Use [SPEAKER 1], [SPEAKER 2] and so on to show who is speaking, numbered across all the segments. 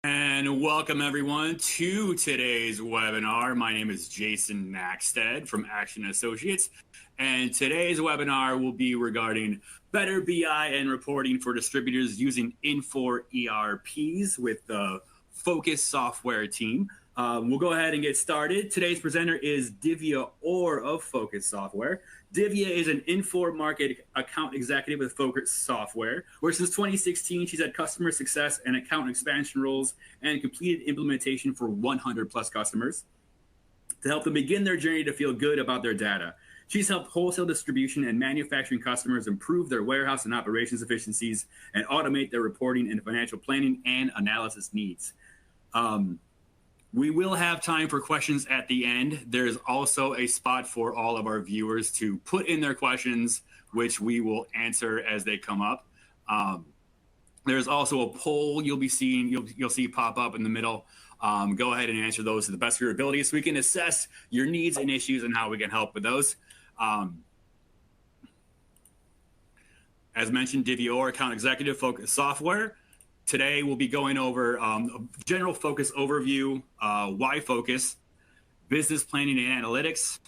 [SPEAKER 1] And welcome everyone to today's webinar. My name is Jason Maxted from Aktion Associates, and today's webinar will be regarding better BI and reporting for distributors using Infor ERPs with the Phocas software team. We'll go ahead and get started. Today's presenter is Divya Orr of Phocas Software. Divya is an Infor market account executive with Phocas Software, where since 2016, she's had customer success and account expansion roles and completed implementation for 100 plus customers to help them begin their journey to feel good about their data. She's helped wholesale distribution and manufacturing customers improve their warehouse and operations efficiencies and automate their reporting and financial planning and analysis needs. We will have time for questions at the end. There's also a spot for all of our viewers to put in their questions, which we will answer as they come up. There's also a poll you'll see pop up in the middle. Go ahead and answer those to the best of your ability so we can assess your needs and issues and how we can help with those. As mentioned, Divya Orr, account executive, Phocas Software. Today, we'll be going over a general Phocas overview, why Phocas, business planning and analytics,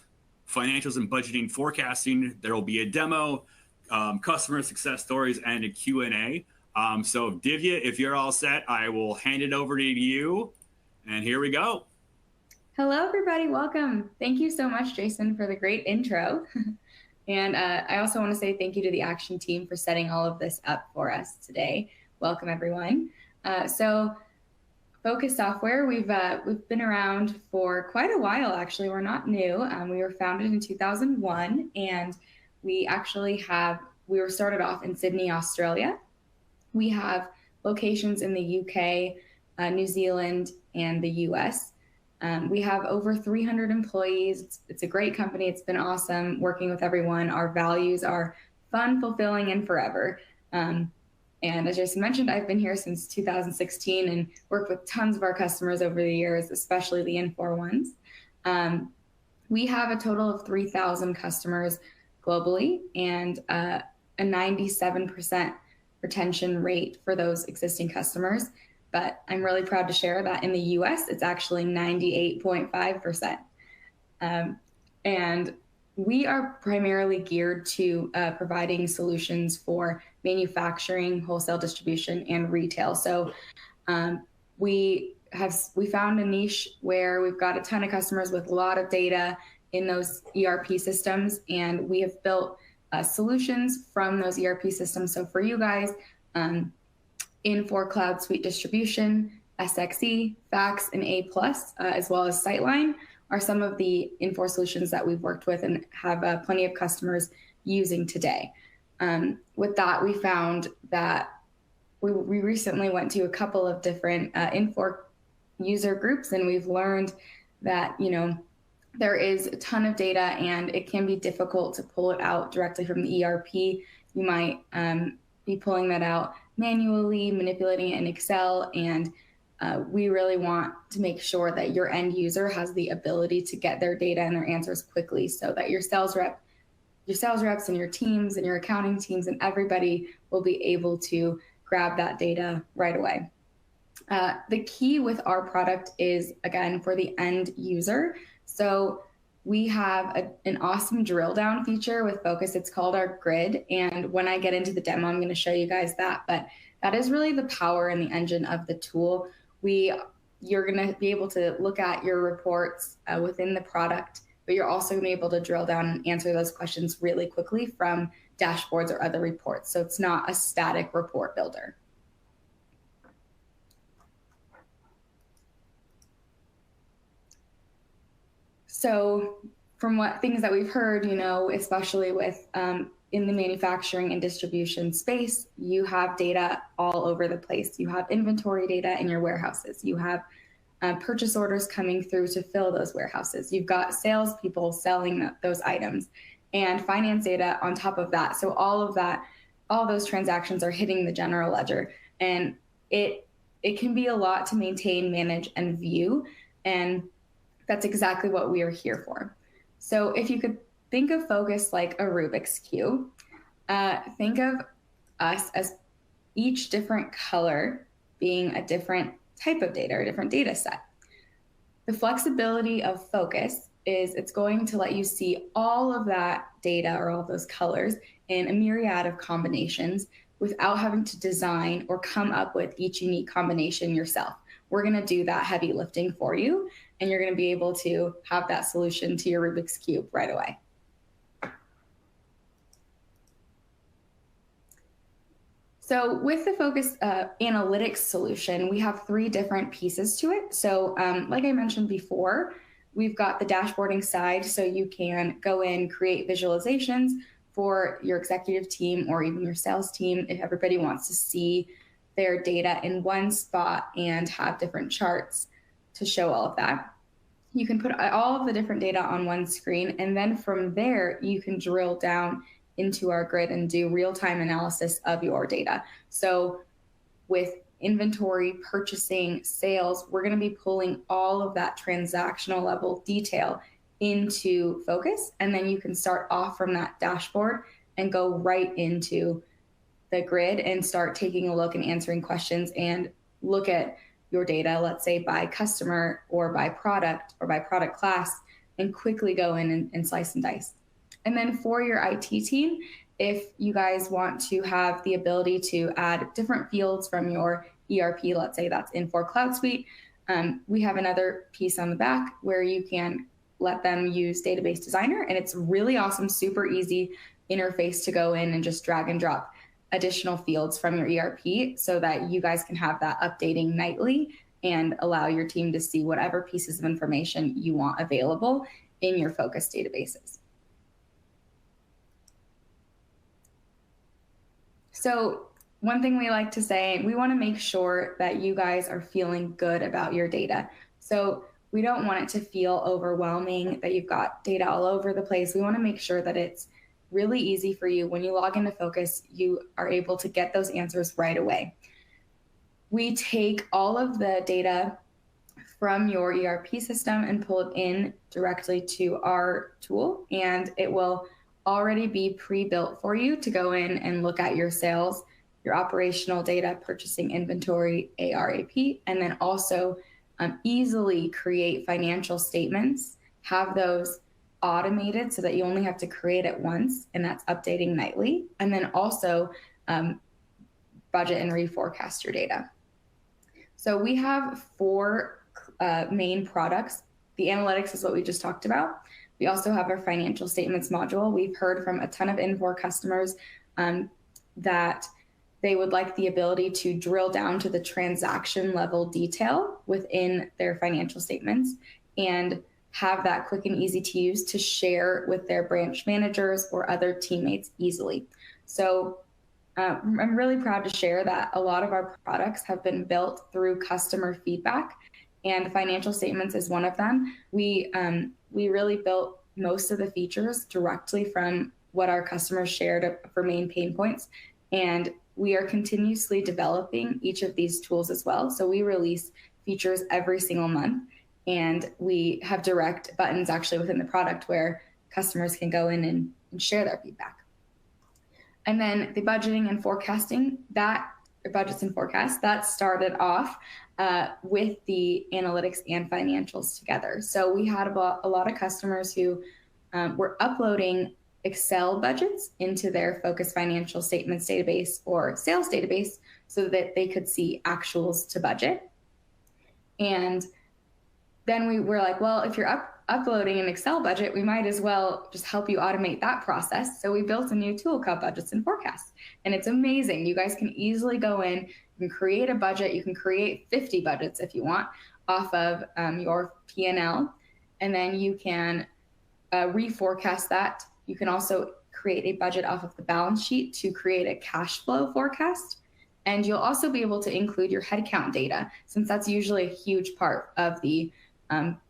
[SPEAKER 1] financials and budgeting forecasting. There will be a demo, customer success stories, and a Q&A. So Divya, if you're all set, I will hand it over to you. And here we go.
[SPEAKER 2] Hello, everybody. Welcome. Thank you so much, Jason, for the great intro. And I also want to say thank you to the Aktion team for setting all of this up for us today. Welcome, everyone. So Phocas Software, we've been around for quite a while, actually. We're not new. We were founded in 2001, and we were started off in Sydney, Australia. We have locations in the UK, New Zealand, and the US. We have over 300 employees. It's a great company. It's been awesome working with everyone. Our values are fun, fulfilling, and forever. And as Jason mentioned, I've been here since 2016 and worked with tons of our customers over the years, especially the Infor ones. We have a total of 3,000 customers globally and a 97% retention rate for those existing customers. But I'm really proud to share that in the US, it's actually 98.5%. And we are primarily geared to providing solutions for manufacturing, wholesale distribution, and retail. So we found a niche where we've got a ton of customers with a lot of data in those ERP systems, and we have built solutions from those ERP systems. So for you guys, Infor Cloud Suite Distribution, SXE, Fax, and A+, as well as Sightline, are some of the Infor solutions that we've worked with and have plenty of customers using today. With that, we found that we recently went to a couple of different Infor user groups, and we've learned that, there is a ton of data and it can be difficult to pull it out directly from the ERP. You might be pulling that out manually, manipulating it in Excel, and we really want to make sure that your end user has the ability to get their data and their answers quickly so that your sales reps and your teams and your accounting teams and everybody will be able to grab that data right away. The key with our product is, again, for the end user. So we have an awesome drill down feature with Phocas. It's called our grid. And when I get into the demo, I'm going to show you guys that. But that is really the power and the engine of the tool. You're going to be able to look at your reports within the product, but you're also going to be able to drill down and answer those questions really quickly from dashboards or other reports. So it's not a static report builder. So from what things that we've heard, especially with in the manufacturing and distribution space, you have data all over the place. You have inventory data in your warehouses. You have purchase orders coming through to fill those warehouses. You've got salespeople selling those items and finance data on top of that. So all those transactions are hitting the general ledger, and it can be a lot to maintain, manage, and view. And that's exactly what we are here for. So if you could think of Phocas like a Rubik's Cube, think of us as each different color being a different type of data or a different data set. The flexibility of Phocas is it's going to let you see all of that data or all of those colors in a myriad of combinations without having to design or come up with each unique combination yourself. We're going to do that heavy lifting for you, and you're going to be able to have that solution to your Rubik's Cube right away. So with the Phocas analytics solution, we have 3 different pieces to it. So like I mentioned before, we've got the dashboarding side, so you can go in, create visualizations for your executive team or even your sales team if everybody wants to see their data in one spot and have different charts to show all of that. You can put all of the different data on one screen, and then from there, you can drill down into our grid and do real-time analysis of your data. So with inventory, purchasing, sales, we're going to be pulling all of that transactional level detail into Phocas, and then you can start off from that dashboard and go right into the grid and start taking a look and answering questions and look at your data, let's say by customer or by product class, and quickly go in and slice and dice. And then for your IT team, if you guys want to have the ability to add different fields from your ERP, let's say that's Infor Cloud Suite, we have another piece on the back where you can let them use Database Designer, and it's really awesome, super easy interface to go in and just drag and drop additional fields from your ERP so that you guys can have that updating nightly and allow your team to see whatever pieces of information you want available in your Phocas databases. So one thing we like to say, we want to make sure that you guys are feeling good about your data. So we don't want it to feel overwhelming that you've got data all over the place. We want to make sure that it's really easy for you. When you log into Phocas, you are able to get those answers right away. We take all of the data from your ERP system and pull it in directly to our tool, and it will already be pre-built for you to go in and look at your sales, your operational data, purchasing, inventory, AR, AP, and then also easily create financial statements, have those automated so that you only have to create it once, and that's updating nightly, and then also budget and reforecast your data. So we have 4 main products. The analytics is what we just talked about. We also have our financial statements module. We've heard from a ton of Infor customers that they would like the ability to drill down to the transaction level detail within their financial statements and have that quick and easy to use to share with their branch managers or other teammates easily. So I'm really proud to share that a lot of our products have been built through customer feedback, and financial statements is one of them. We really built most of the features directly from what our customers shared for main pain points, and we are continuously developing each of these tools as well. So we release features every single month, and we have direct buttons actually within the product where customers can go in and share their feedback. And then the budgeting and forecasting, budgets and forecasts, that started off with the analytics and financials together. So we had a lot of customers who were uploading Excel budgets into their Phocas financial statements database or sales database so that they could see actuals to budget. And then we were like, well, if you're uploading an Excel budget, we might as well just help you automate that process. So we built a new tool called Budgets and Forecasts, and it's amazing. You guys can easily go in, you can create a budget, you can create 50 budgets if you want off of your P&L, and then you can reforecast that. You can also create a budget off of the balance sheet to create a cash flow forecast. And you'll also be able to include your headcount data, since that's usually a huge part of the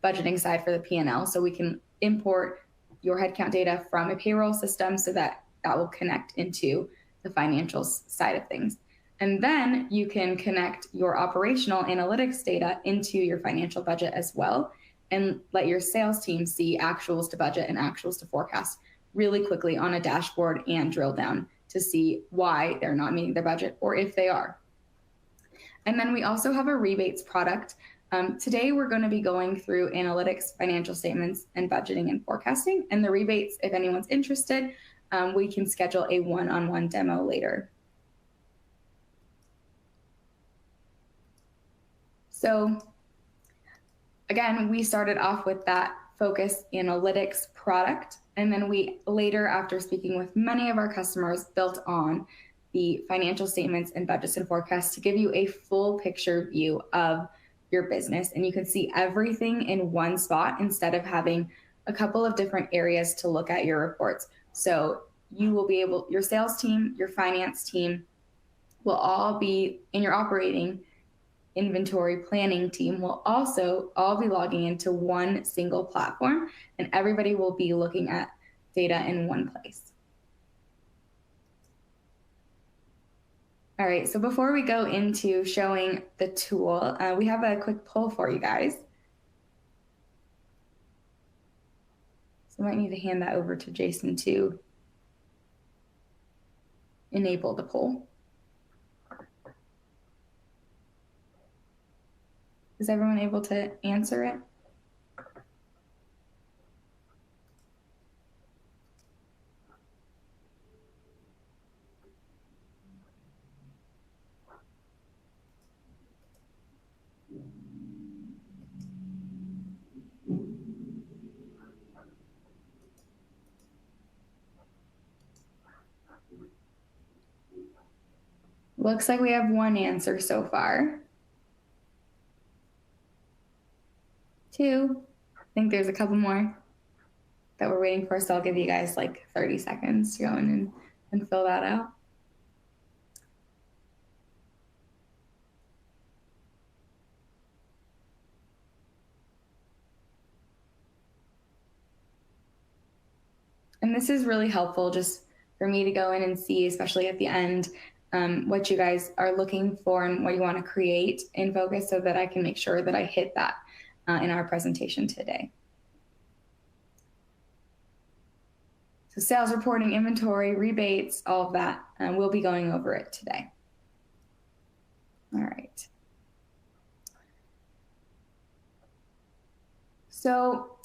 [SPEAKER 2] budgeting side for the P&L. So we can import your headcount data from a payroll system so that will connect into the financials side of things. And then you can connect your operational analytics data into your financial budget as well, and let your sales team see actuals to budget and actuals to forecast really quickly on a dashboard and drill down to see why they're not meeting their budget or if they are. And then we also have a rebates product. Today, we're going to be going through analytics, financial statements, and budgeting and forecasting. And the rebates, if anyone's interested, we can schedule a one-on-one demo later. So again, we started off with that Phocas analytics product. And then we later, after speaking with many of our customers, built on the financial statements and budgets and forecasts to give you a full picture view of your business. And you can see everything in one spot instead of having a couple of different areas to look at your reports. So you will be able, your sales team, your finance team will all be in your operating inventory planning team will also all be logging into one single platform, and everybody will be looking at data in one place. All right, so before we go into showing the tool, we have a quick poll for you guys. So I might need to hand that over to Jason to enable the poll. Is everyone able to answer it? Looks like we have one answer so far. Two. I think there's a couple more that we're waiting for, so I'll give you guys like 30 seconds to go in and fill that out. And this is really helpful just for me to go in and see, especially at the end, what you guys are looking for and what you want to create in Phocas so that I can make sure that I hit that in our presentation today. So sales reporting, inventory, rebates, all of that, we'll be going over it today. All right. So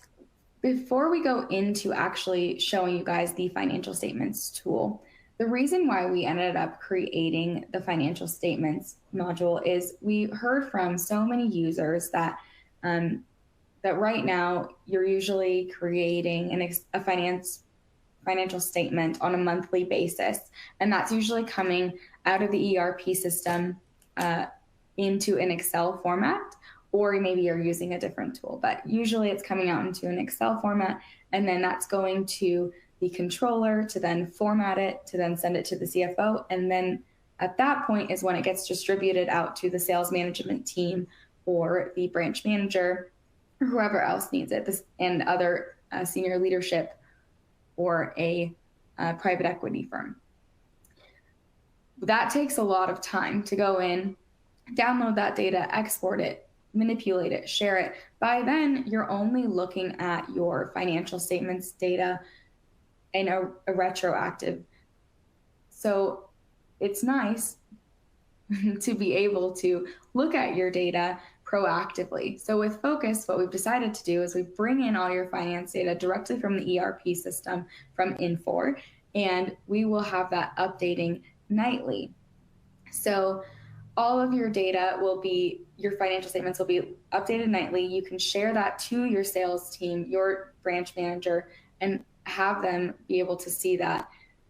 [SPEAKER 2] before we go into actually showing you guys the financial statements tool, the reason why we ended up creating the financial statements module is we heard from so many users that that right now you're usually creating a financial statement on a monthly basis, and that's usually coming out of the ERP system into an Excel format, or maybe you're using a different tool, but usually it's coming out into an Excel format, and then that's going to the controller to then format it, to then send it to the CFO, and then at that point is when it gets distributed out to the sales management team or the branch manager or whoever else needs it, and other senior leadership or a private equity firm. That takes a lot of time to go in, download that data, export it, manipulate it, share it. By then, you're only looking at your financial statements data in a retroactive. So it's nice to be able to look at your data proactively. So with Phocas, what we've decided to do is we bring in all your finance data directly from the ERP system from Infor, and we will have that updating nightly. So all of your data will be, your financial statements will be updated nightly. You can share that to your sales team, your branch manager, and have them be able to see that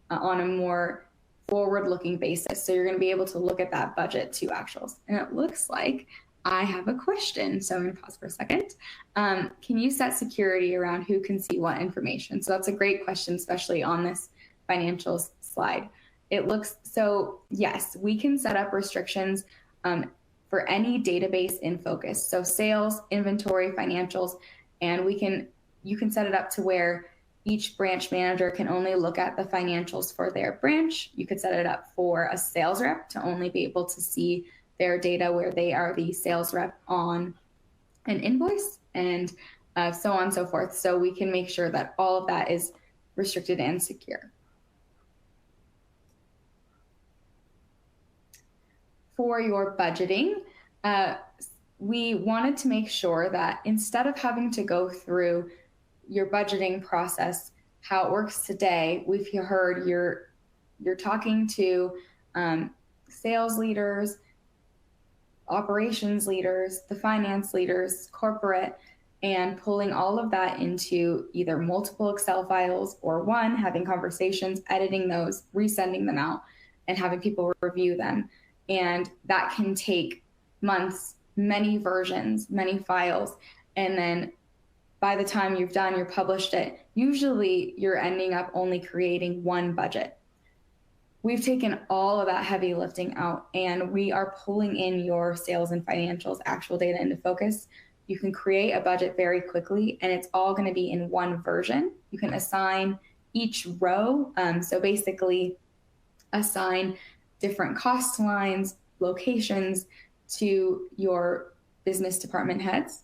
[SPEAKER 2] on a more forward-looking basis. So you're going to be able to look at that budget to actuals. And it looks like I have a question, so I'm going to pause for a second. Can you set security around who can see what information? So that's a great question, especially on this financials slide. It looks, so yes, we can set up restrictions for any database in Phocas. So sales, inventory, financials, and you can set it up to where each branch manager can only look at the financials for their branch. You could set it up for a sales rep to only be able to see their data where they are the sales rep on an invoice, and so on and so forth. So we can make sure that all of that is restricted and secure. for your budgeting, we wanted to make sure that instead of having to go through your budgeting process, how it works today, we've heard you're talking to sales leaders, operations leaders, the finance leaders, corporate, and pulling all of that into either multiple Excel files or one, having conversations, editing those, resending them out, and having people review them. And that can take months, many versions, many files. And then by the time you've done, you're published it, usually you're ending up only creating one budget. We've taken all of that heavy lifting out, and we are pulling in your sales and financials actual data into Phocas. You can create a budget very quickly, and it's all going to be in one version. You can assign each row. So basically assign different cost lines, locations to your business department heads.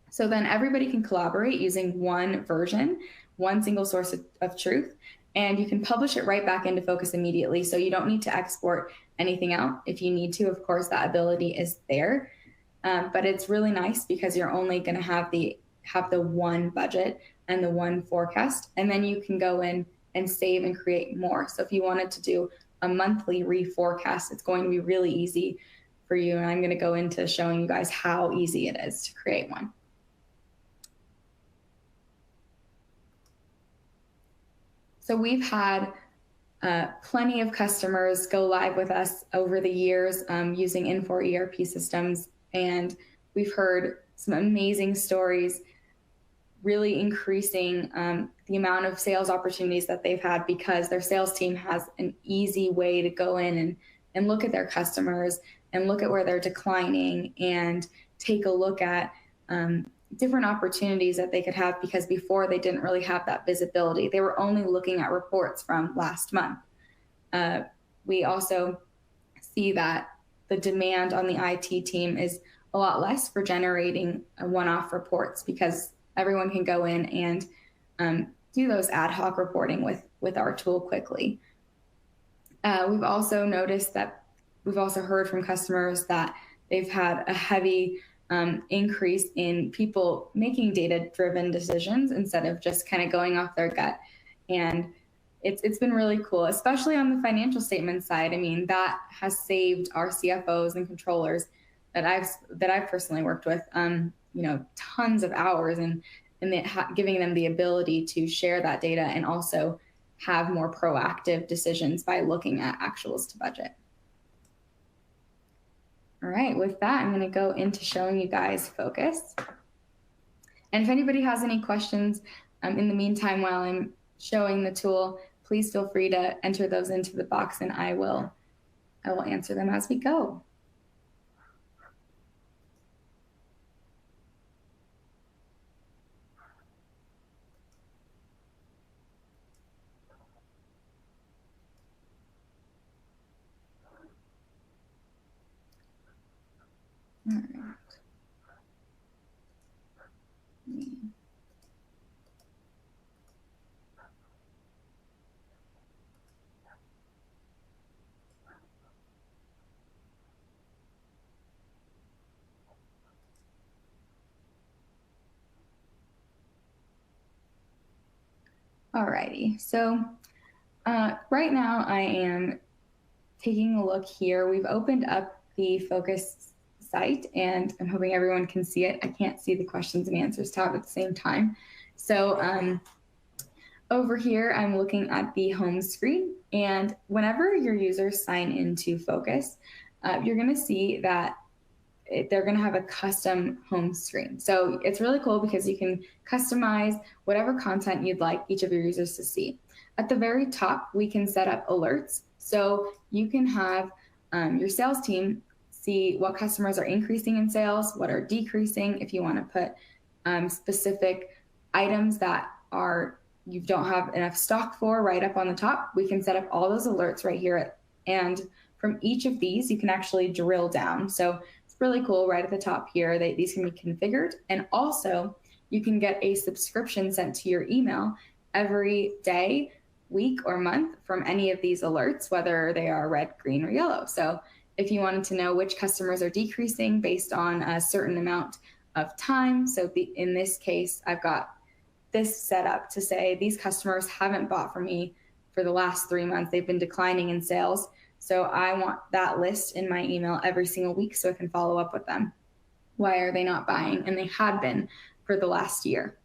[SPEAKER 2] So then everybody can collaborate using one version, one single source of truth, and you can publish it right back into Phocas immediately. So you don't need to export anything out. If you need to, of course, that ability is there. But it's really nice because you're only going to have the one budget and the one forecast, and then you can go in and save and create more. So if you wanted to do a monthly reforecast, it's going to be really easy for you. And I'm going to go into showing you guys how easy it is to create one. So we've had plenty of customers go live with us over the years using Infor ERP systems, and we've heard some amazing stories, really increasing the amount of sales opportunities that they've had because their sales team has an easy way to go in and look at their customers and look at where they're declining and take a look at different opportunities that they could have, because before they didn't really have that visibility. They were only looking at reports from last month. We also see that the demand on the IT team is a lot less for generating one-off reports because everyone can go in and do those ad hoc reporting with our tool quickly. We've also noticed that we've also heard from customers that they've had a heavy increase in people making data-driven decisions instead of just kind of going off their gut. And it's been really cool, especially on the financial statement side. I mean, that has saved our CFOs and controllers that I've personally worked with, tons of hours, and giving them the ability to share that data and also have more proactive decisions by looking at actuals to budget. All right, with that, I'm going to go into showing you guys Phocas. And if anybody has any questions in the meantime while I'm showing the tool, please feel free to enter those into the box, and I will answer them as we go. All right. Alrighty, so right now I am taking a look here. We've opened up the Phocas site, and I'm hoping everyone can see it. I can't see the questions and answers tab at the same time. So over here, I'm looking at the home screen, and whenever your users sign into Phocas, you're going to see that they're going to have a custom home screen. So it's really cool because you can customize whatever content you'd like each of your users to see. At the very top, we can set up alerts. So you can have your sales team see what customers are increasing in sales, what are decreasing. If you want to put specific items that you don't have enough stock for right up on the top, we can set up all those alerts right here. And from each of these, you can actually drill down. So really cool right at the top here. These can be configured, and also you can get a subscription sent to your email every day, week, or month from any of these alerts, whether they are red, green, or yellow. So if you wanted to know which customers are decreasing based on a certain amount of time. So in this case, I've got this set up to say these customers haven't bought from me for the last 3 months. They've been declining in sales. So I want that list in my email every single week so I can follow up with them. Why are they not buying? And they had been for the last year.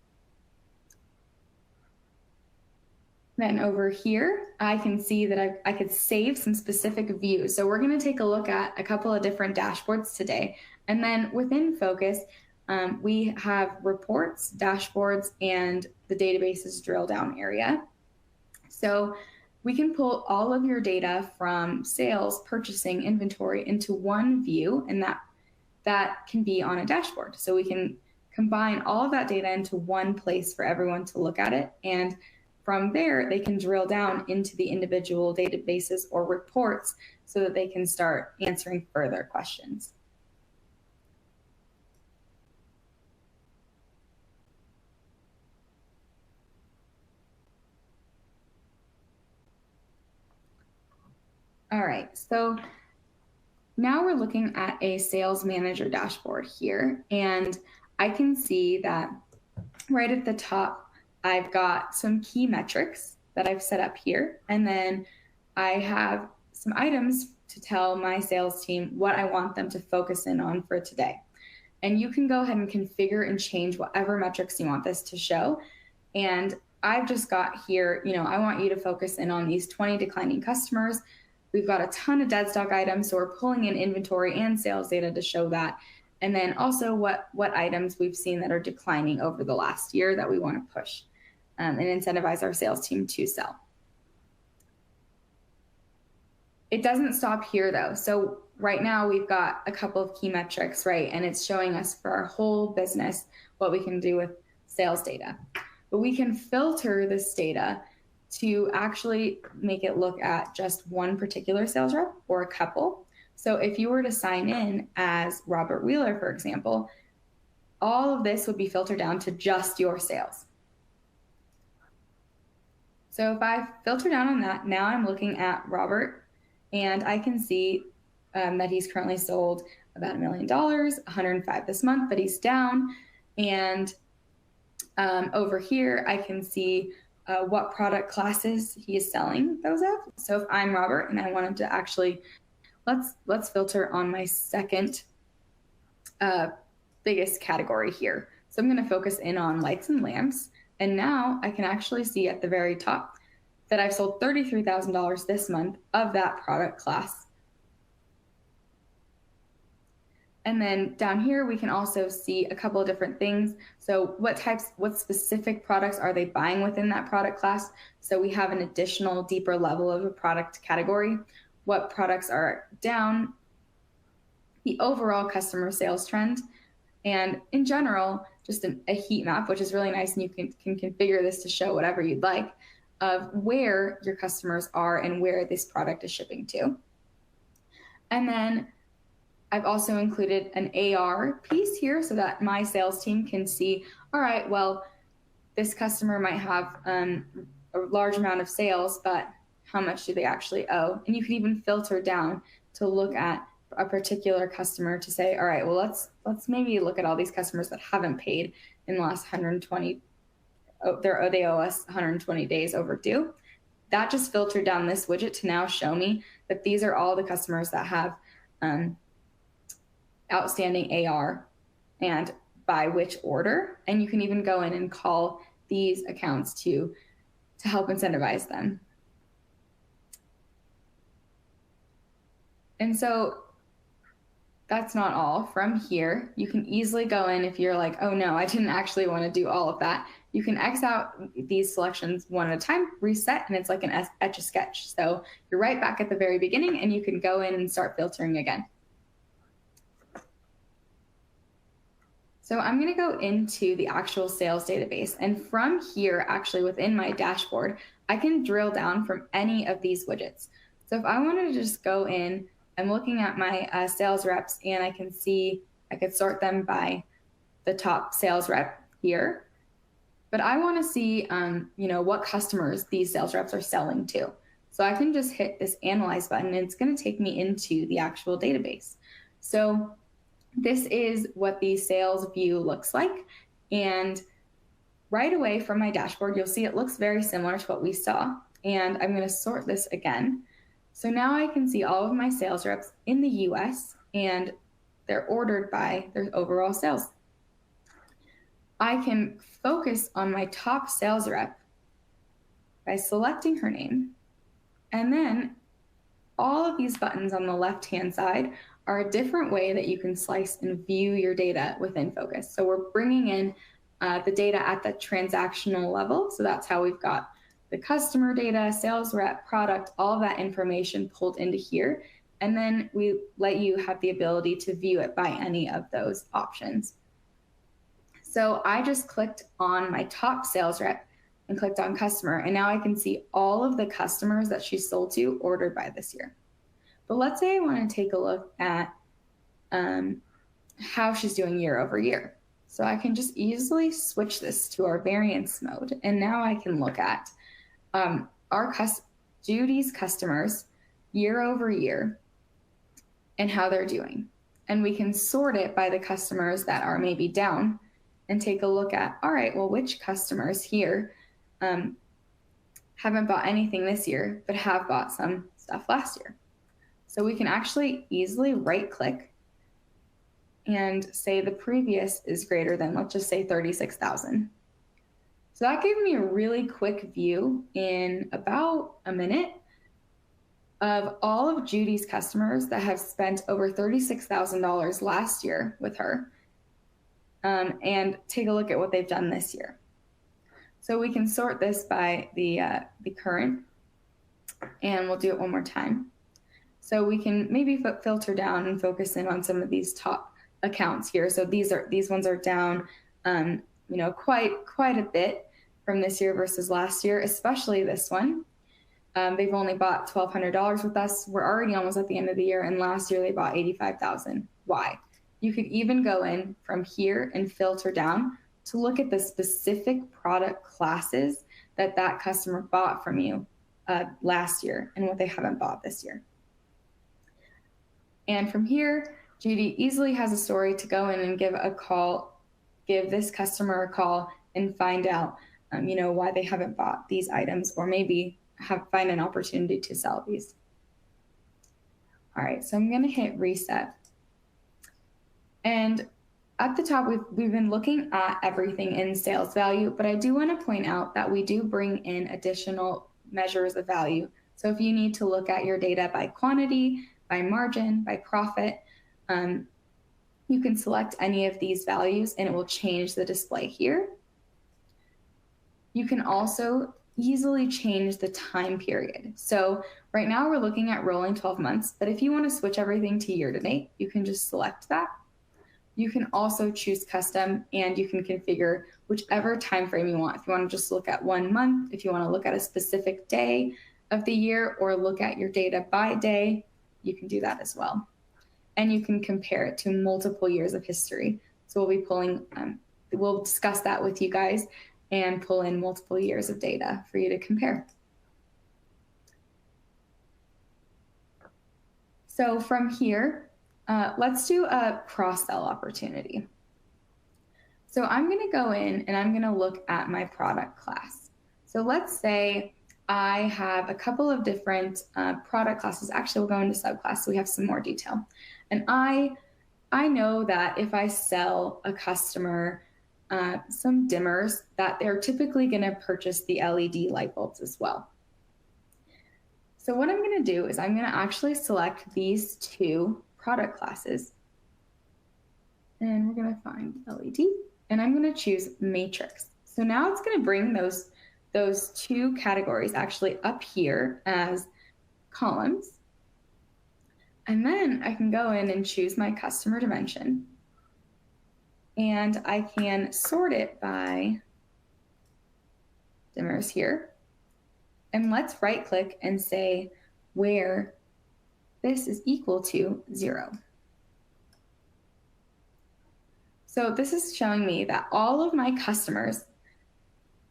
[SPEAKER 2] Then over here, I can see that I could save some specific views. So we're going to take a look at a couple of different dashboards today. And then within Phocas, we have reports, dashboards, and the databases drill down area. So we can pull all of your data from sales, purchasing, inventory into one view, and that can be on a dashboard. So we can combine all of that data into one place for everyone to look at it. And from there, they can drill down into the individual databases or reports so that they can start answering further questions. All right, so now we're looking at a sales manager dashboard here, and I can see that right at the top, I've got some key metrics that I've set up here, and then I have some items to tell my sales team what I want them to focus in on for today. And you can go ahead and configure and change whatever metrics you want this to show. And I've just got here, I want you to focus in on these 20 declining customers. We've got a ton of dead stock items, so we're pulling in inventory and sales data to show that. And then also what items we've seen that are declining over the last year that we want to push and incentivize our sales team to sell. It doesn't stop here though. So right now we've got a couple of key metrics, right? And it's showing us for our whole business what we can do with sales data. But we can filter this data to actually make it look at just one particular sales rep or a couple. So if you were to sign in as Robert Wheeler, for example, all of this would be filtered down to just your sales. So if I filter down on that, now I'm looking at Robert, and I can see that he's currently sold about $1 million, 105 this month, but he's down. And over here, I can see what product classes he is selling those of. So if I'm Robert and I want him to actually, let's filter on my second biggest category here. So I'm going to focus in on lights and lamps. And now I can actually see at the very top that I've sold $33,000 this month of that product class. And then down here, we can also see a couple of different things. So what specific products are they buying within that product class? So we have an additional deeper level of a product category. What products are down, the overall customer sales trend, and in general, just a heat map, which is really nice, and you can configure this to show whatever you'd like, of where your customers are and where this product is shipping to. And then I've also included an AR piece here so that my sales team can see, all right, well, this customer might have a large amount of sales, but how much do they actually owe? And you can even filter down to look at a particular customer to say, all right, well, let's maybe look at all these customers that haven't paid in the last 120, they owe us 120 days overdue. That just filtered down this widget to now show me that these are all the customers that have outstanding AR and by which order. And you can even go in and call these accounts to help incentivize them. And so that's not all. From here, you can easily go in if you're like, oh no, I didn't actually want to do all of that. You can X out these selections one at a time, reset, and it's like an Etch-a-Sketch. So you're right back at the very beginning and you can go in and start filtering again. So I'm going to go into the actual sales database. And from here, actually within my dashboard, I can drill down from any of these widgets. So if I wanted to just go in, I'm looking at my sales reps and I can see, I could sort them by the top sales rep here. But I want to see, what customers these sales reps are selling to. So I can just hit this analyze button and it's going to take me into the actual database. So this is what the sales view looks like. And right away from my dashboard, you'll see it looks very similar to what we saw. And I'm going to sort this again. So now I can see all of my sales reps in the US and they're ordered by their overall sales. I can focus on my top sales rep by selecting her name. And then all of these buttons on the left-hand side are a different way that you can slice and view your data within Phocas. So we're bringing in the data at the transactional level. So that's how we've got the customer data, sales rep, product, all of that information pulled into here. And then we let you have the ability to view it by any of those options. So I just clicked on my top sales rep and clicked on customer. And now I can see all of the customers that she sold to ordered by this year. But let's say I want to take a look at how she's doing year over year. So I can just easily switch this to our variance mode. And now I can look at Judy's customers year over year and how they're doing. And we can sort it by the customers that are maybe down and take a look at, all right, well, which customers here haven't bought anything this year, but have bought some stuff last year. So we can actually easily right click and say the previous is greater than, let's just say 36,000. So that gave me a really quick view in about a minute of all of Judy's customers that have spent over $36,000 last year with her, and take a look at what they've done this year. So we can sort this by the current, and we'll do it one more time. So we can maybe filter down and focus in on some of these top accounts here. So these ones are down, quite a bit from this year versus last year, especially this one. They've only bought $1,200 with us. We're already almost at the end of the year, and last year they bought $85,000. Why? You could even go in from here and filter down to look at the specific product classes that customer bought from you last year and what they haven't bought this year. And from here, Judy easily has a story to go in and give this customer a call and find out, why they haven't bought these items, or maybe find an opportunity to sell these. All right, so I'm going to hit reset. And at the top, we've been looking at everything in sales value, but I do want to point out that we do bring in additional measures of value. So if you need to look at your data by quantity, by margin, by profit, you can select any of these values and it will change the display here. You can also easily change the time period. So right now we're looking at rolling 12 months, but if you want to switch everything to year to date, you can just select that. You can also choose custom, and you can configure whichever time frame you want. If you want to just look at 1 month, if you want to look at a specific day of the year, or look at your data by day, you can do that as well. And you can compare it to multiple years of history. So we'll be pulling, we'll discuss that with you guys and pull in multiple years of data for you to compare. So from here, let's do a cross-sell opportunity. So I'm going to go in and I'm going to look at my product class. So let's say I have a couple of different product classes. Actually, we'll go into subclass so we have some more detail. And I know that if I sell a customer some dimmers, that they're typically going to purchase the LED light bulbs as well. So what I'm going to do is I'm going to actually select these two product classes, and we're going to find LED, and I'm going to choose matrix. So now it's going to bring those two categories actually up here as columns. And then I can go in and choose my customer dimension, and I can sort it by dimmers here. And let's right click and say where this is equal to 0. So this is showing me that all of my customers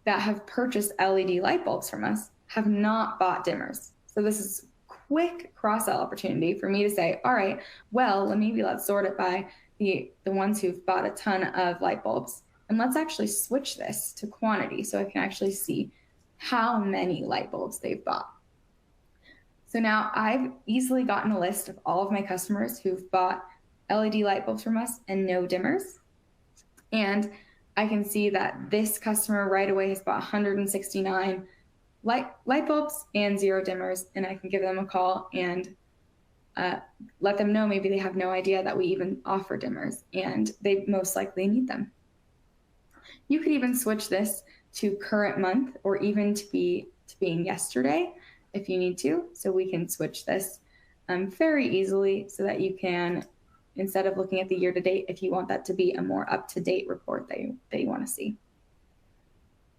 [SPEAKER 2] that have purchased LED light bulbs from us have not bought dimmers. So this is quick cross-sell opportunity for me to say, all right, well, maybe let's sort it by the ones who've bought a ton of light bulbs. And let's actually switch this to quantity so I can actually see how many light bulbs they've bought. So now I've easily gotten a list of all of my customers who've bought LED light bulbs from us and no dimmers. And I can see that this customer right away has bought 169 light bulbs and 0 dimmers, and I can give them a call and let them know maybe they have no idea that we even offer dimmers, and they most likely need them. You could even switch this to current month or even to being yesterday if you need to. So we can switch this very easily so that you can, instead of looking at the year to date, if you want that to be a more up-to-date report that you want to see.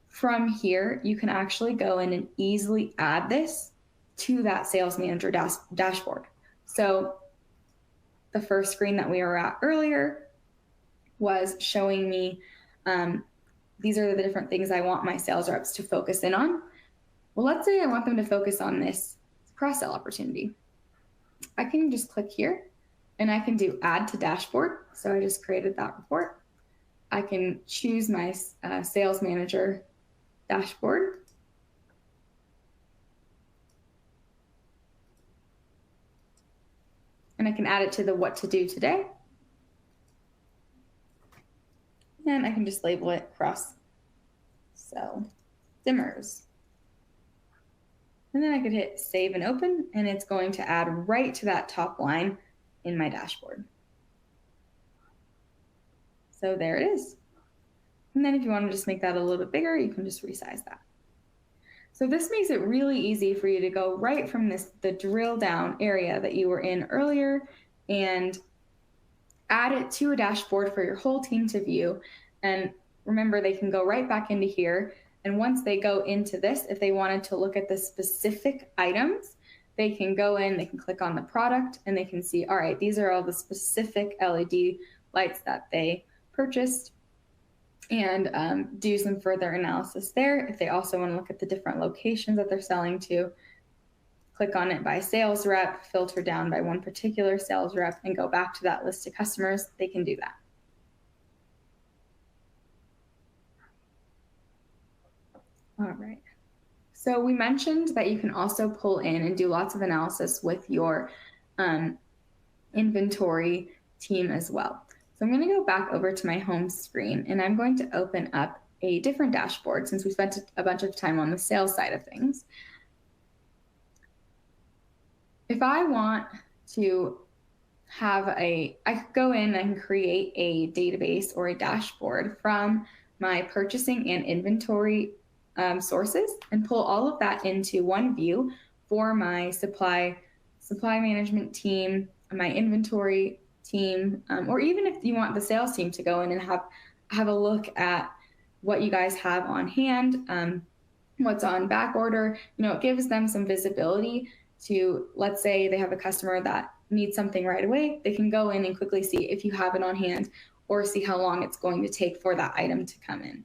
[SPEAKER 2] From here, you can actually go in and easily add this to that sales manager dashboard. So the first screen that we were at earlier was showing me these are the different things I want my sales reps to focus in on. Well, let's say I want them to focus on this cross-sell opportunity. I can just click here and I can do add to dashboard. So I just created that report. I can choose my sales manager dashboard. And I can add it to the what to do today. And I can just label it cross-sell dimmers. And then I could hit save and open, and it's going to add right to that top line in my dashboard. So there it is. And then if you want to just make that a little bit bigger, you can just resize that. So this makes it really easy for you to go right from the drill down area that you were in earlier and add it to a dashboard for your whole team to view. And remember, they can go right back into here. And once they go into this, if they wanted to look at the specific items, they can go in, they can click on the product, and they can see, all right, these are all the specific LED lights that they purchased, and do some further analysis there. If they also want to look at the different locations that they're selling to, click on it by sales rep, filter down by one particular sales rep, and go back to that list of customers, they can do that. All right. So we mentioned that you can also pull in and do lots of analysis with your inventory team as well. So I'm going to go back over to my home screen, and I'm going to open up a different dashboard since we spent a bunch of time on the sales side of things. If I want to have I could go in and create a database or a dashboard from my purchasing and inventory sources and pull all of that into one view for my supply management team, my inventory team, or even if you want the sales team to go in and have a look at what you guys have on hand, what's on back order. It gives them some visibility to, let's say they have a customer that needs something right away. They can go in and quickly see if you have it on hand or see how long it's going to take for that item to come in.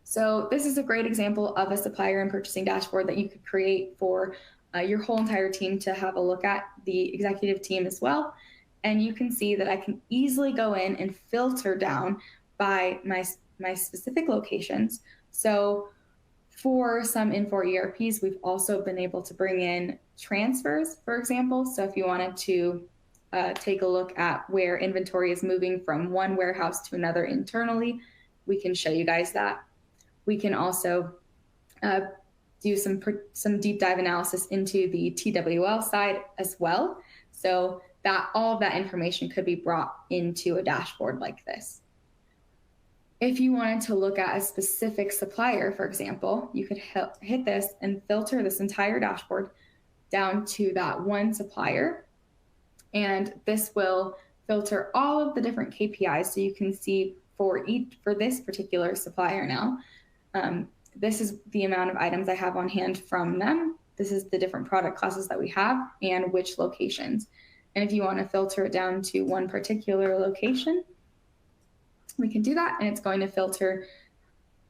[SPEAKER 2] So this is a great example of a supplier and purchasing dashboard that you could create for your whole entire team to have a look at, the executive team as well. And you can see that I can easily go in and filter down by my specific locations. So for some Infor ERPs, we've also been able to bring in transfers, for example. So if you wanted to take a look at where inventory is moving from one warehouse to another internally, we can show you guys that. We can also do some deep dive analysis into the TWL side as well. So that all of that information could be brought into a dashboard like this. If you wanted to look at a specific supplier, for example, you could hit this and filter this entire dashboard down to that one supplier. And this will filter all of the different KPIs so you can see for this particular supplier now. This is the amount of items I have on hand from them. This is the different product classes that we have and which locations. And if you want to filter it down to one particular location, we can do that, and it's going to filter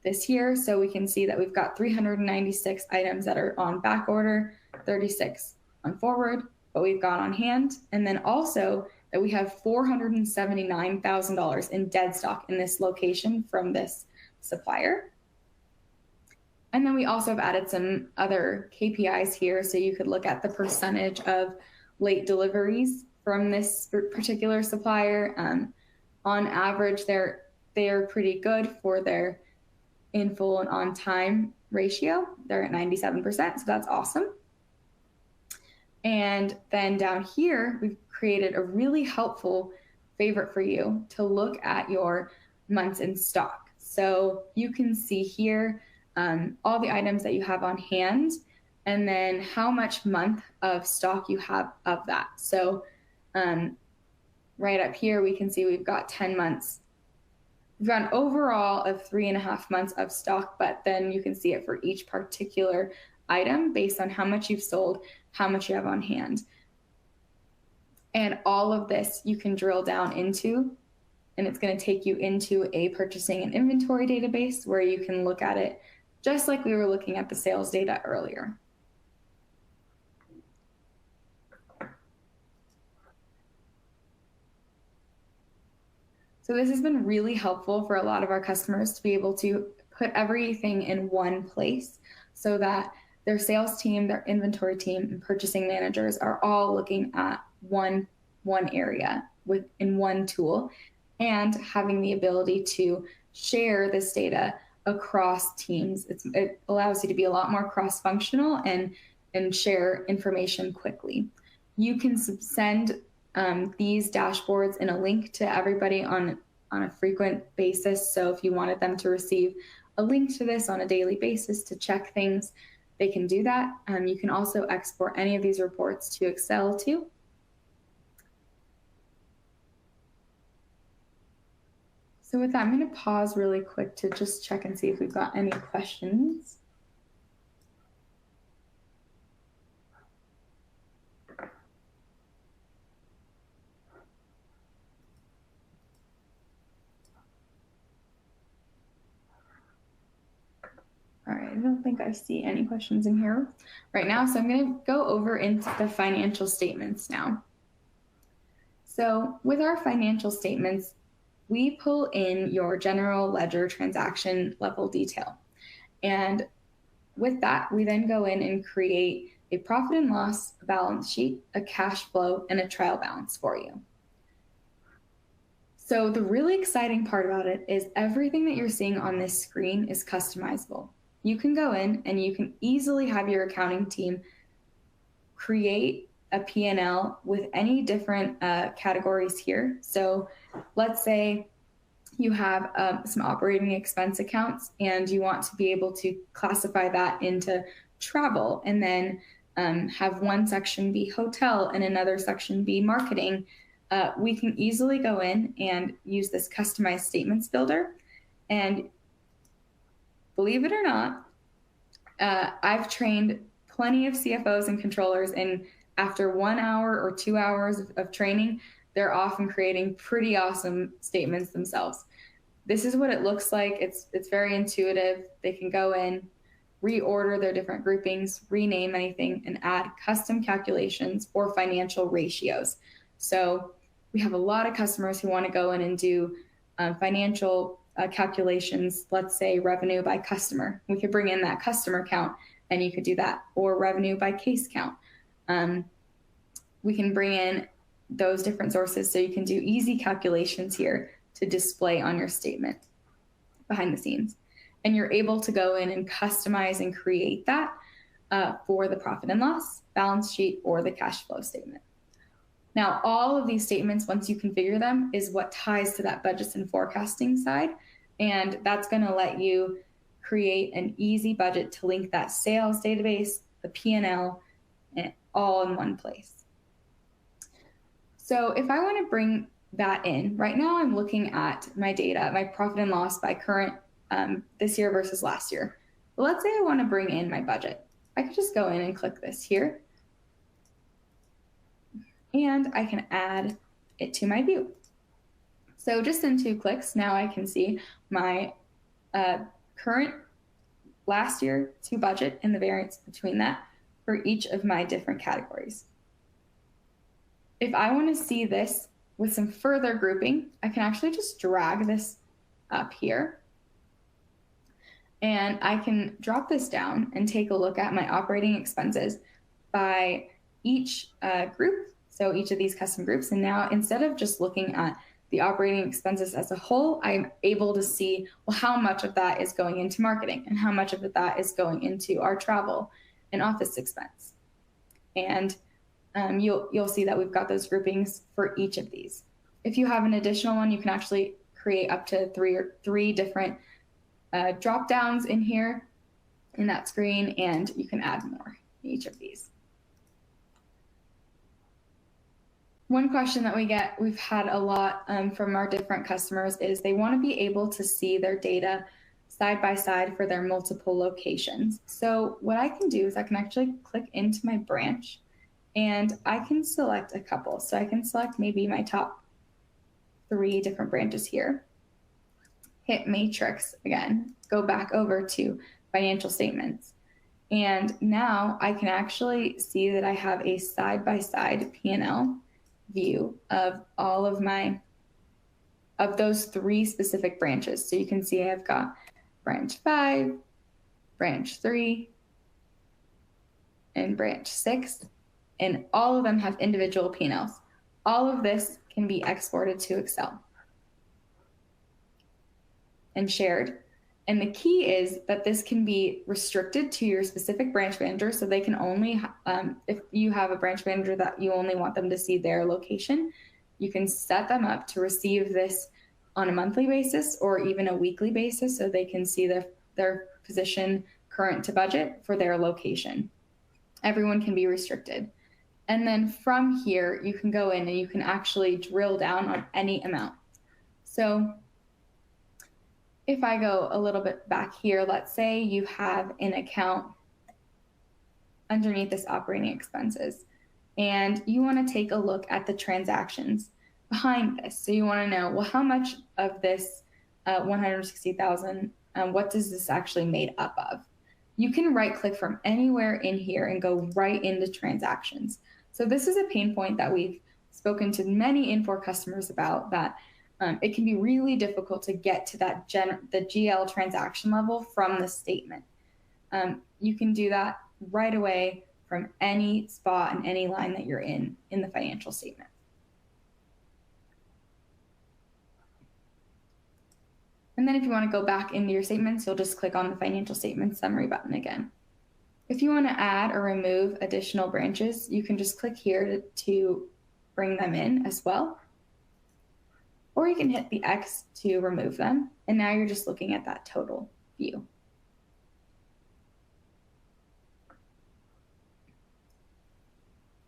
[SPEAKER 2] this here. So we can see that we've got 396 items that are on back order, 36 on forward, but we've got on hand. And then also that we have $479,000 in dead stock in this location from this supplier. And then we also have added some other KPIs here. So you could look at the percentage of late deliveries from this particular supplier. On average, they're pretty good for their in full and on time ratio. They're at 97%, so that's awesome. And then down here, we've created a really helpful favorite for you to look at your months in stock. So you can see here all the items that you have on hand, and then how much month of stock you have of that. So right up here, we can see we've got 10 months. We've got an overall of 3.5 months of stock, but then you can see it for each particular item based on how much you've sold, how much you have on hand. And all of this you can drill down into, and it's going to take you into a purchasing and inventory database where you can look at it just like we were looking at the sales data earlier. So this has been really helpful for a lot of our customers to be able to put everything in one place so that their sales team, their inventory team, and purchasing managers are all looking at one area in one tool, and having the ability to share this data across teams. It allows you to be a lot more cross-functional and share information quickly. You can send these dashboards in a link to everybody on a frequent basis. So if you wanted them to receive a link to this on a daily basis to check things, they can do that. You can also export any of these reports to Excel too. So with that, I'm going to pause really quick to just check and see if we've got any questions. All right, I don't think I see any questions in here right now. So I'm going to go over into the financial statements now. So with our financial statements, we pull in your general ledger transaction level detail. And with that, we then go in and create a profit and loss balance sheet, a cash flow, and a trial balance for you. So the really exciting part about it is everything that you're seeing on this screen is customizable. You can go in and you can easily have your accounting team create a P&L with any different categories here. So let's say you have some operating expense accounts and you want to be able to classify that into travel, and then have one section be hotel and another section be marketing. We can easily go in and use this customized statements builder. And believe it or not, I've trained plenty of CFOs and controllers, and after 1 hour or 2 hours of training, they're often creating pretty awesome statements themselves. This is what it looks like. It's very intuitive. They can go in, reorder their different groupings, rename anything, and add custom calculations or financial ratios. So we have a lot of customers who want to go in and do financial calculations, let's say revenue by customer. We could bring in that customer count and you could do that, or revenue by case count. We can bring in those different sources so you can do easy calculations here to display on your statement behind the scenes. And you're able to go in and customize and create that for the profit and loss, balance sheet, or the cash flow statement. Now, all of these statements, once you configure them, is what ties to that budgets and forecasting side. And that's going to let you create an easy budget to link that sales database, the P&L, and all in one place. So if I want to bring that in, right now I'm looking at my data, my profit and loss by current this year versus last year. But let's say I want to bring in my budget. I could just go in and click this here, and I can add it to my view. So just in 2 clicks, now I can see my current last year to budget and the variance between that, for each of my different categories. If I want to see this with some further grouping, I can actually just drag this up here. And I can drop this down and take a look at my operating expenses by each group, so each of these custom groups. And now instead of just looking at the operating expenses as a whole, I'm able to see, well, how much of that is going into marketing and how much of that is going into our travel and office expense. And you'll see that we've got those groupings for each of these. If you have an additional one, you can actually create up to three different drop downs in here in that screen, and you can add more in each of these. One question that we've had a lot from our different customers is they want to be able to see their data side by side for their multiple locations. So what I can do is I can actually click into my branch and I can select a couple. So I can select maybe my top 3 different branches here, hit matrix again, go back over to financial statements. And now I can actually see that I have a side-by-side P&L view of all of those 3 specific branches. So you can see I've got branch 5, branch 3, and branch 6, and all of them have individual P&Ls. All of this can be exported to Excel and shared. And the key is that this can be restricted to your specific branch manager. So they can only, if you have a branch manager that you only want them to see their location, you can set them up to receive this on a monthly basis or even a weekly basis so they can see their position current to budget for their location. Everyone can be restricted. And then from here, you can go in and you can actually drill down on any amount. So if I go a little bit back here, let's say you have an account underneath this operating expenses, and you want to take a look at the transactions behind this. So you want to know, well, how much of this 160,000, what does this actually made up of? You can right click from anywhere in here and go right into transactions. So this is a pain point that we've spoken to many Infor customers about, that it can be really difficult to get to that the GL transaction level from the statement. You can do that right away from any spot and any line that you're in the financial statement. And then if you want to go back into your statements, you'll just click on the financial statement summary button again. If you want to add or remove additional branches, you can just click here to bring them in as well. Or you can hit the X to remove them. And now you're just looking at that total view.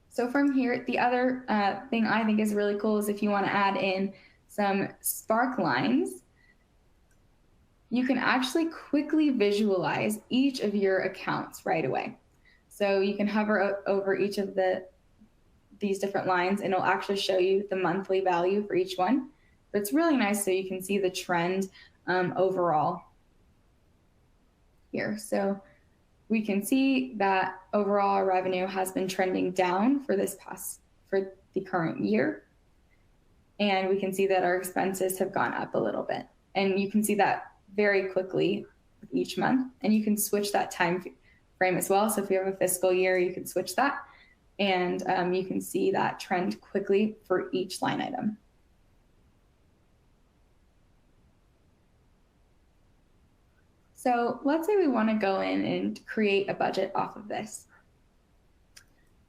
[SPEAKER 2] So from here, the other thing I think is really cool is if you want to add in some spark lines, you can actually quickly visualize each of your accounts right away. So you can hover over each of these different lines and it'll actually show you the monthly value for each one. But it's really nice so you can see the trend overall here. So we can see that overall our revenue has been trending down for the current year. And we can see that our expenses have gone up a little bit. And you can see that very quickly each month. And you can switch that time frame as well. So if you have a fiscal year, you can switch that. And you can see that trend quickly for each line item. So let's say we want to go in and create a budget off of this.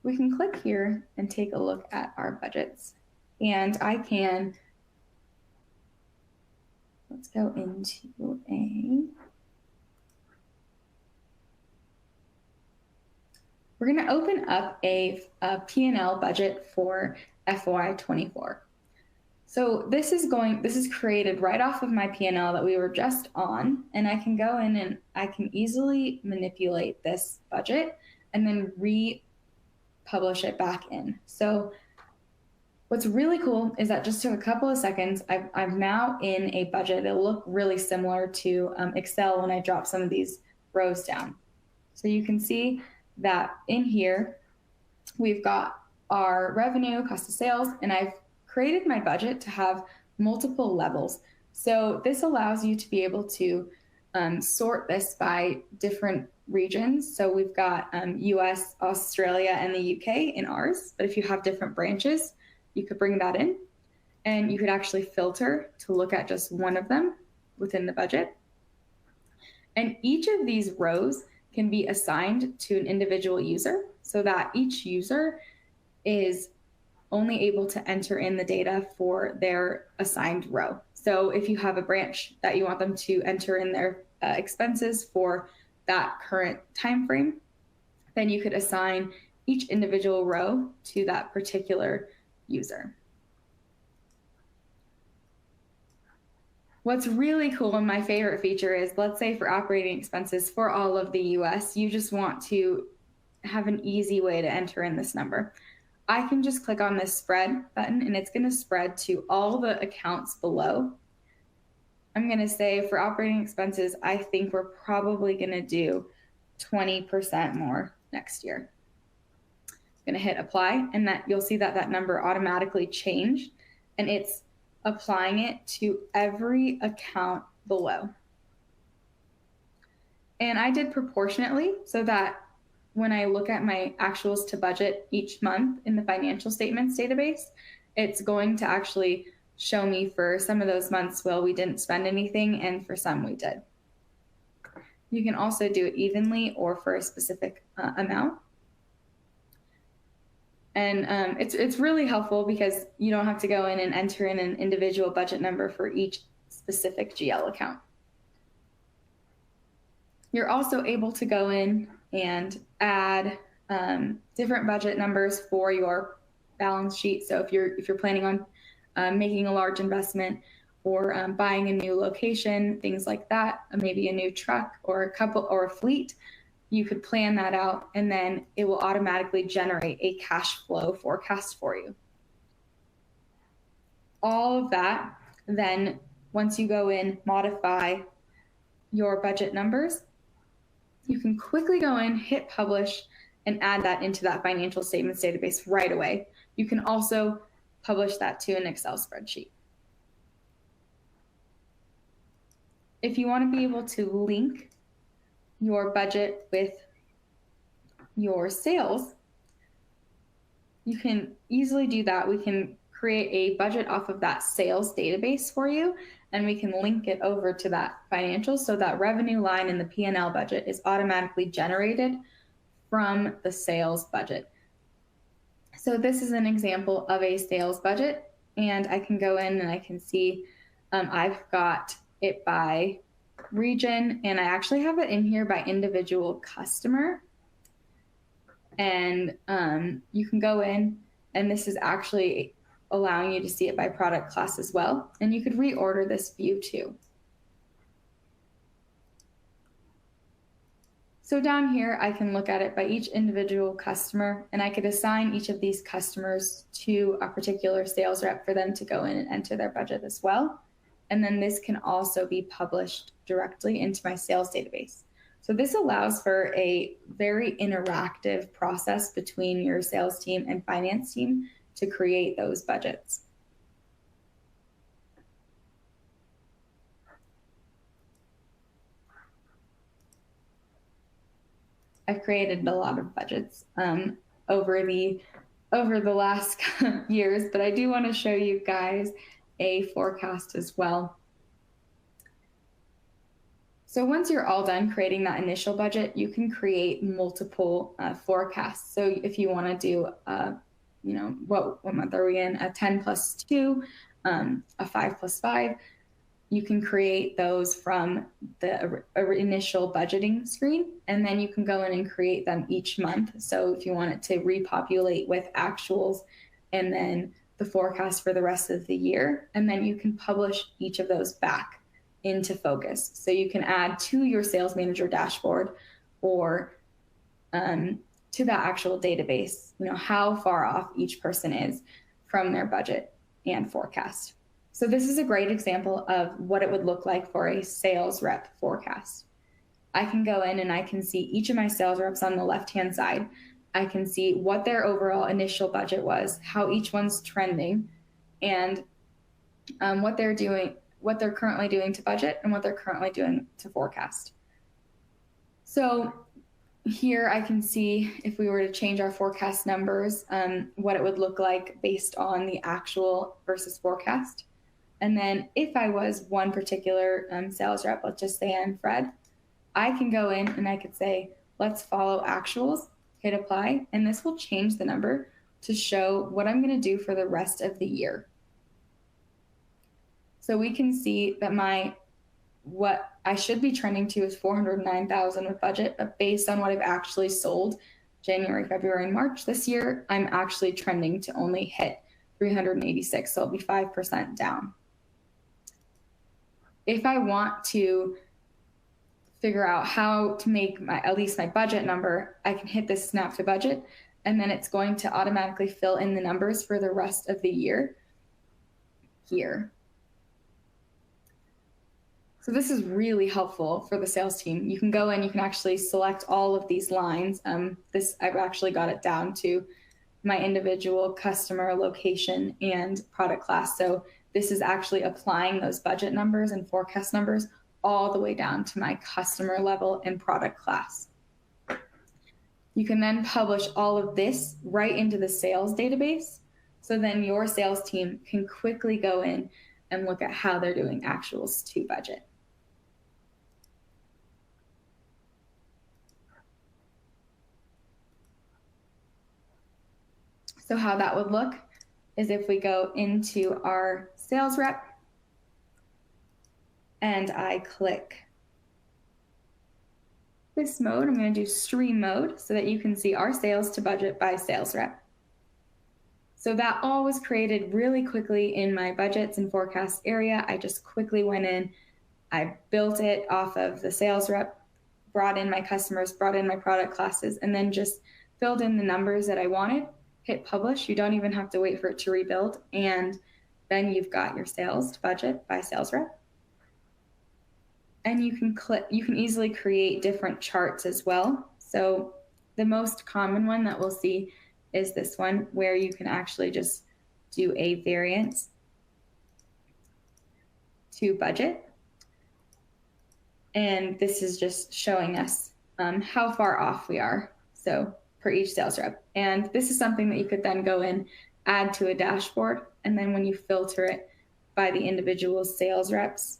[SPEAKER 2] We can click here and take a look at our budgets. And I can, let's go into we're going to open up a P&L budget for FY24. So this is created right off of my P&L that we were just on, and I can go in and I can easily manipulate this budget and then republish it back in. So what's really cool is that just took a couple of seconds, I'm now in a budget. It'll look really similar to Excel when I drop some of these rows down. So you can see that in here, we've got our revenue, cost of sales, and I've created my budget to have multiple levels. So this allows you to be able to sort this by different regions. So we've got US, Australia, and the UK in ours. But if you have different branches, you could bring that in. And you could actually filter to look at just one of them within the budget. And each of these rows can be assigned to an individual user so that each user is only able to enter in the data for their assigned row. So if you have a branch that you want them to enter in their expenses for that current time frame, then you could assign each individual row to that particular user. What's really cool and my favorite feature is, let's say for operating expenses for all of the US, you just want to have an easy way to enter in this number. I can just click on this spread button and it's going to spread to all the accounts below. I'm going to say for operating expenses, I think we're probably going to do 20% more next year. I'm going to hit apply, and that you'll see that that number automatically changed, and it's applying it to every account below. And I did proportionately so that when I look at my actuals to budget each month in the financial statements database, it's going to actually show me for some of those months, well, we didn't spend anything, and for some we did. You can also do it evenly or for a specific amount. And it's really helpful because you don't have to go in and enter in an individual budget number for each specific GL account. You're also able to go in and add different budget numbers for your balance sheet. So if you're planning on making a large investment or buying a new location, things like that, maybe a new truck or a fleet, you could plan that out, and then it will automatically generate a cash flow forecast for you. All of that, then once you go in, modify your budget numbers, you can quickly go in, hit publish, and add that into that financial statements database right away. You can also publish that to an Excel spreadsheet. If you want to be able to link your budget with your sales, you can easily do that. We can create a budget off of that sales database for you, and we can link it over to that financial, so that revenue line in the P&L budget is automatically generated from the sales budget. So this is an example of a sales budget, and I can go in and I can see I've got it by region, and I actually have it in here by individual customer. And you can go in, and this is actually allowing you to see it by product class as well. And you could reorder this view too. So down here, I can look at it by each individual customer, and I could assign each of these customers to a particular sales rep for them to go in and enter their budget as well. And then this can also be published directly into my sales database. So this allows for a very interactive process between your sales team and finance team to create those budgets. I've created a lot of budgets over the last years, but I do want to show you guys a forecast as well. So once you're all done creating that initial budget, you can create multiple forecasts. So if you want to do, what month are we in? A 10 plus 2, a 5 plus 5. You can create those from the initial budgeting screen, and then you can go in and create them each month. So if you want it to repopulate with actuals and then the forecast for the rest of the year, and then you can publish each of those back into Phocas. So you can add to your sales manager dashboard or to that actual database, how far off each person is from their budget and forecast. So this is a great example of what it would look like for a sales rep forecast. I can go in and I can see each of my sales reps on the left-hand side. I can see what their overall initial budget was, how each one's trending, and what they're doing, what they're currently doing to budget, and what they're currently doing to forecast. So here I can see if we were to change our forecast numbers, what it would look like based on the actual versus forecast. And then if I was one particular sales rep, let's just say I'm Fred, I can go in and I could say, let's follow actuals, hit apply, and this will change the number to show what I'm going to do for the rest of the year. So we can see that what I should be trending to is 409,000 with budget, but based on what I've actually sold January, February, and March this year, I'm actually trending to only hit 386, so I'll be 5% down. If I want to figure out how to make at least my budget number, I can hit this snap to budget, and then it's going to automatically fill in the numbers for the rest of the year here. So this is really helpful for the sales team. You can go in, you can actually select all of these lines. I've actually got it down to my individual customer, location, and product class. So this is actually applying those budget numbers and forecast numbers all the way down to my customer level and product class. You can then publish all of this right into the sales database. So then your sales team can quickly go in and look at how they're doing actuals to budget. So how that would look is if we go into our sales rep and I click this mode, I'm going to do stream mode so that you can see our sales to budget by sales rep. So that all was created really quickly in my budgets and forecast area. I just quickly went in, I built it off of the sales rep, brought in my customers, brought in my product classes, and then just filled in the numbers that I wanted. Hit publish. You don't even have to wait for it to rebuild. And then you've got your sales to budget by sales rep. And you can easily create different charts as well. So the most common one that we'll see is this one where you can actually just do a variance to budget. And this is just showing us how far off we are. So for each sales rep. And this is something that you could then go in, add to a dashboard. And then when you filter it by the individual sales reps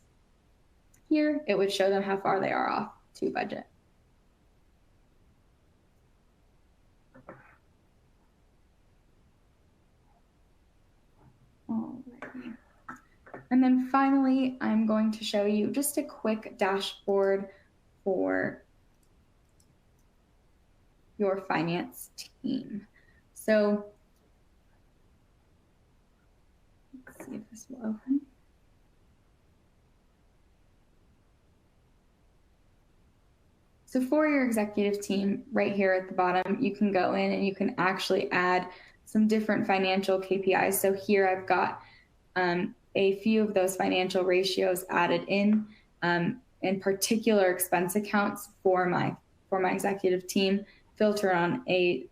[SPEAKER 2] here, it would show them how far they are off to budget. Alrighty. And then finally, I'm going to show you just a quick dashboard for your finance team. So let's see if this will open. So for your executive team, right here at the bottom, you can go in and you can actually add some different financial KPIs. So here I've got a few of those financial ratios added in particular expense accounts for my executive team. Filter on a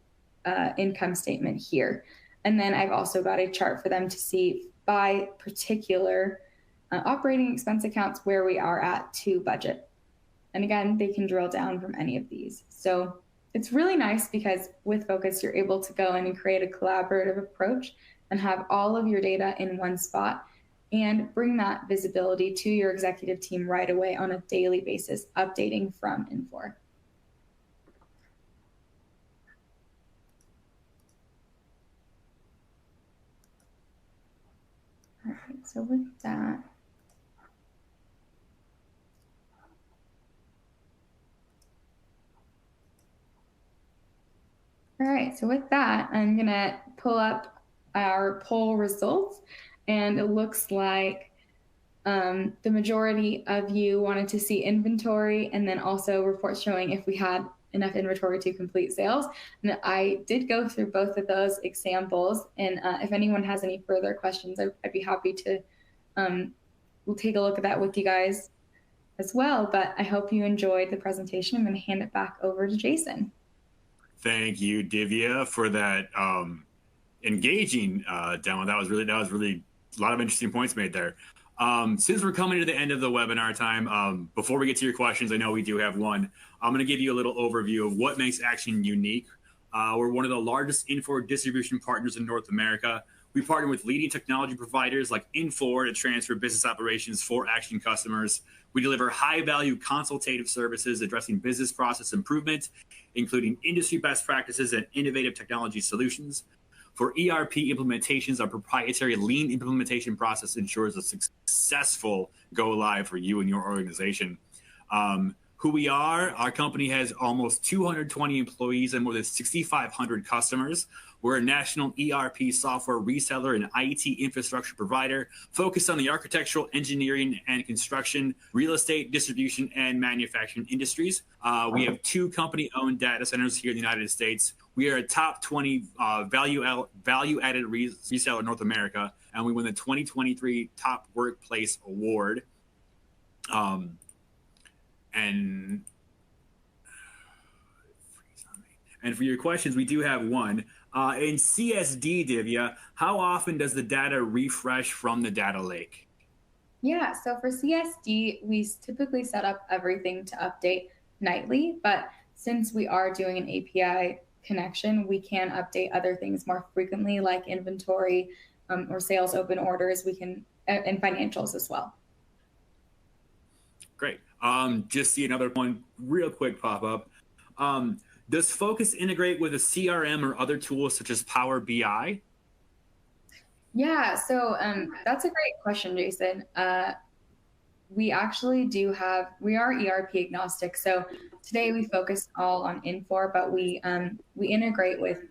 [SPEAKER 2] income statement here. And then I've also got a chart for them to see by particular operating expense accounts where we are at to budget. And again, they can drill down from any of these. So it's really nice because with Phocas, you're able to go in and create a collaborative approach and have all of your data in one spot and bring that visibility to your executive team right away on a daily basis, updating from Infor. All right, so with that, I'm gonna pull up our poll results, and it looks like the majority of you wanted to see inventory and then also reports showing if we had enough inventory to complete sales. And I did go through both of those examples. And if anyone has any further questions, I'd be happy to we'll take a look at that with you guys. as well. But I hope you enjoyed the presentation. I'm going to hand it back over to Jason.
[SPEAKER 1] Thank you, Divya, for that engaging demo. That was really a lot of interesting points made there. Since we're coming to the end of the webinar time, before we get to your questions, I know we do have one. I'm going to give you a little overview of what makes Aktion unique. We're one of the largest Infor distribution partners in North America. We partner with leading technology providers like Infor to transfer business operations for Aktion customers. We deliver high-value consultative services addressing business process improvement, including industry best practices and innovative technology solutions. For ERP implementations, our proprietary lean implementation process ensures a successful go-live for you and your organization. Who we are, our company has almost 220 employees and more than 6,500 customers. We're a national ERP software reseller and IT infrastructure provider focused on the architectural, engineering, and construction, real estate, distribution, and manufacturing industries. We have 2 company-owned data centers here in the United States. We are a top 20 value-added reseller in North America, and we won the 2023 Top Workplace Award. And for your questions, we do have one. In CSD, Divya, how often does the data refresh from the data lake?
[SPEAKER 2] Yeah, so for CSD, we typically set up everything to update nightly, but since we are doing an API connection, we can update other things more frequently, like inventory or sales open orders. We can, and financials as well.
[SPEAKER 1] Great. Just see another one real quick pop up. Does Phocas integrate with a CRM or other tools such as Power BI?
[SPEAKER 2] Yeah, so that's a great question, Jason. We actually we are ERP agnostic. So today we focus all on Infor, but we integrate with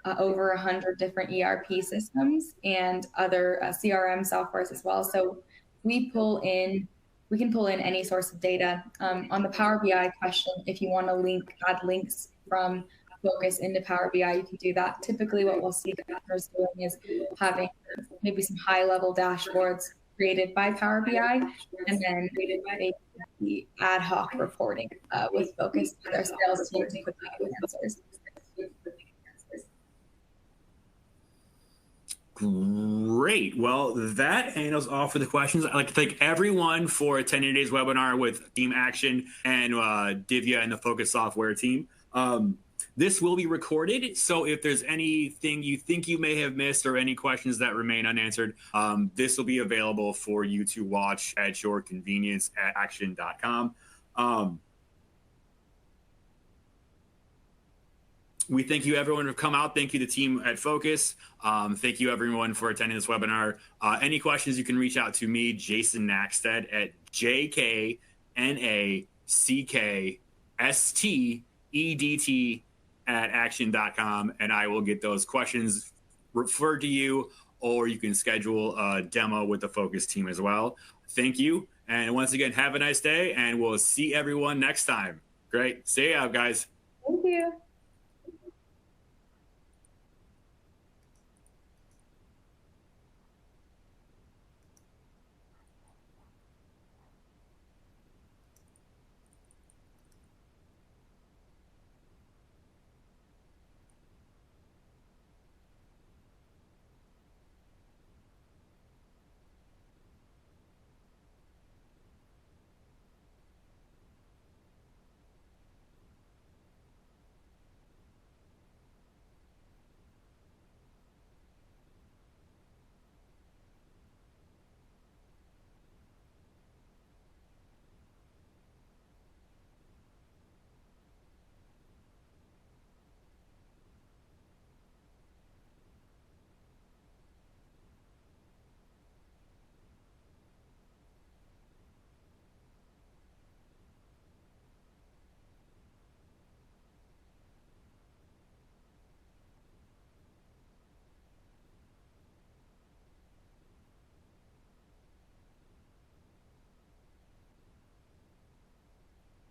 [SPEAKER 2] over 100 different ERP systems and other CRM softwares as well. So we can pull in any source of data. On the Power BI question, if you want to add links from Phocas into Power BI, you can do that. Typically what we'll see customers doing is having maybe some high-level dashboards created by Power BI, and then the ad hoc reporting with Phocas for their sales teams and quickly get answers.
[SPEAKER 1] Great. Well, that handles all for the questions. I'd like to thank everyone for attending today's webinar with Team Aktion and Divya and the Phocas software team. This will be recorded, so if there's anything you think you may have missed or any questions that remain unanswered, this will be available for you to watch at your convenience at aktion.com. We thank you, everyone, who come out. Thank you, the team at Phocas. Thank you, everyone, for attending this webinar. Any questions, you can reach out to me, Jason Nackstead, at JKNACKSTEDT@aktion.com, and I will get those questions referred to you, or you can schedule a demo with the Phocas team as well. Thank you. And once again, have a nice day, and we'll see everyone next time. Great. See ya, guys.
[SPEAKER 2] Thank you.